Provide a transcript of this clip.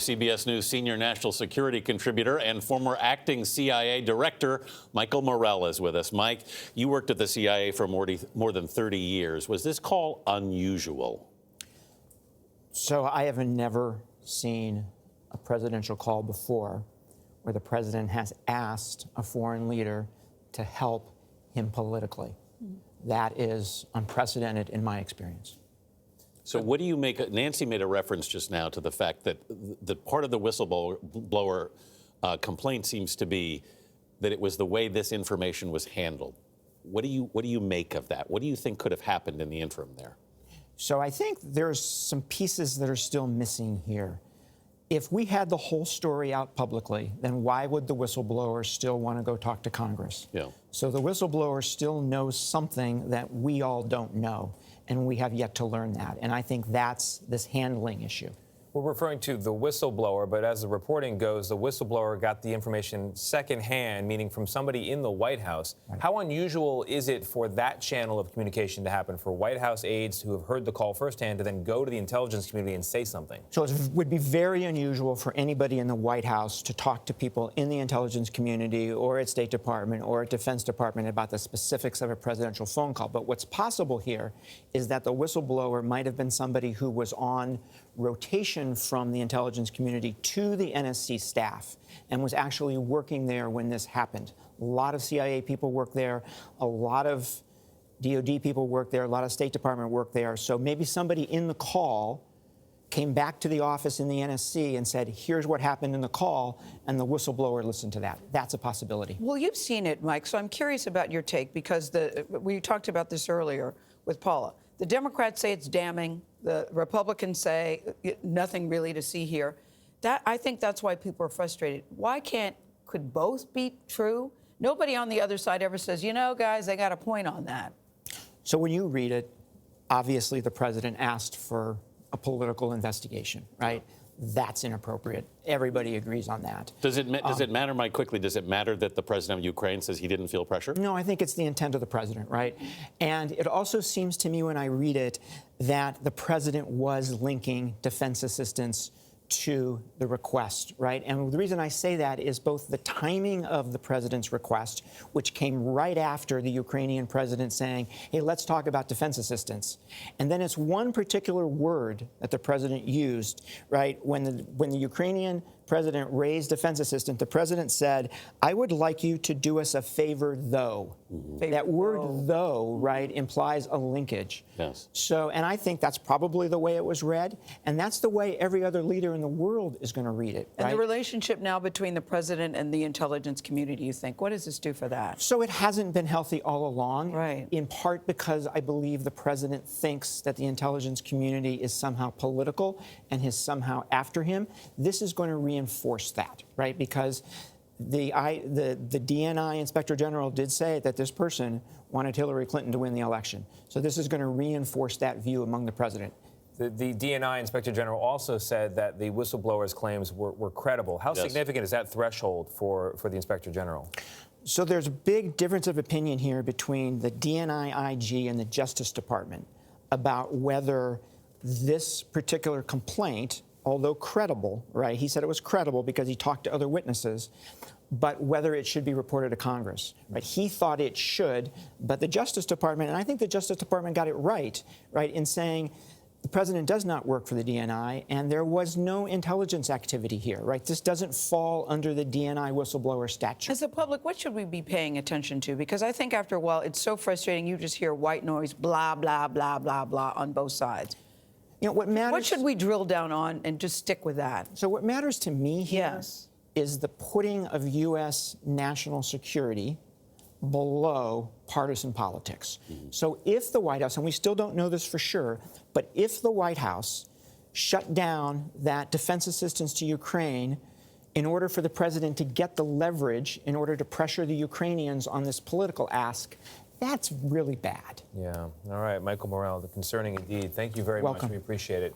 CBS News senior national security contributor and former acting CIA director Michael Morell is with us. Mike, you worked at the CIA for more than 30 years. Was this call unusual? So I have never seen a presidential call before where the president has asked a foreign leader to help him politically. That is unprecedented in my experience. So what do you make? Nancy made a reference just now to the fact that part of the whistleblower complaint seems to be that it was the way this information was handled. What do you make of that? What do you think could have happened in the interim there? So I think there's some pieces that are still missing here. If we had the whole story out publicly, then why would the whistleblower still want to go talk to Congress? Yeah. So the whistleblower still knows something that we all don't know, and we have yet to learn that. And I think that's this handling issue. We're referring to the whistleblower, but as the reporting goes, the whistleblower got the information secondhand, meaning from somebody in the White House. Right. How unusual is it for that channel of communication to happen, for White House aides who have heard the call firsthand to then go to the intelligence community and say something? So it would be very unusual for anybody in the White House to talk to people in the intelligence community or at State Department or at Defense Department about the specifics of a presidential phone call. But what's possible here is that the whistleblower might have been somebody who was on rotation from the intelligence community to the NSC staff and was actually working there when this happened. A lot of CIA people work there, a lot of DOD people work there, a lot of State Department work there. So maybe somebody in the call came back to the office in the NSC and said, here's what happened in the call, and the whistleblower listened to that. That's a possibility. Well, you've seen it, Mike, so I'm curious about your take, because we talked about this earlier with Paula. The Democrats say it's damning. The Republicans say nothing really to see here. I think that's why people are frustrated. Could both be true? Nobody on the other side ever says, you know, guys, they got a point on that. So when you read it, obviously the president asked for a political investigation, right? That's inappropriate. Everybody agrees on that. Does it matter, Mike, quickly, does it matter that the president of Ukraine says he didn't feel pressure? No, I think it's the intent of the president, right? And it also seems to me when I read it that the president was linking defense assistance to the request, right? And the reason I say that is both the timing of the president's request, which came right after the Ukrainian president saying, hey, let's talk about defense assistance. And then it's one particular word that the president used, right? When the Ukrainian president raised defense assistance, the president said, I would like you to do us a favor, though. Mm-hmm. That word, though, right, implies a linkage. Yes. So, and I think that's probably the way it was read, and that's the way every other leader in the world is going to read it. And right? the relationship now between the president and the intelligence community, you think, what does this do for that? So it hasn't been healthy all along, right? In part because I believe the president thinks that the intelligence community is somehow political and is somehow after him. This is going to reinforce that, right? Because the DNI Inspector General did say that this person wanted Hillary Clinton to win the election. So this is going to reinforce that view among the president. The DNI Inspector General also said that the whistleblower's claims were credible. How significant is that threshold for the Inspector General? So there's a big difference of opinion here between the DNI IG and the Justice Department about whether this particular complaint, although credible, right? He said it was credible because he talked to other witnesses, but whether it should be reported to Congress, right? He thought it should, but the Justice Department, and I think the Justice Department got it right, in saying the president does not work for the DNI, and there was no intelligence activity here, right? This doesn't fall under the DNI whistleblower statute. As a public, what should we be paying attention to? Because I think after a while, it's so frustrating. You just hear white noise, blah, blah, blah, blah, blah on both sides. You know, what matters... What should we drill down on and just stick with that? So what matters to me here is the putting of U.S. national security below partisan politics. Mm-hmm. So if the White House, and we still don't know this for sure, but if the White House shut down that defense assistance to Ukraine in order for the president to get the leverage in order to pressure the Ukrainians on this political ask, that's really bad. Yeah. All right, Michael Morell, concerning indeed. Thank you very much. We appreciate it.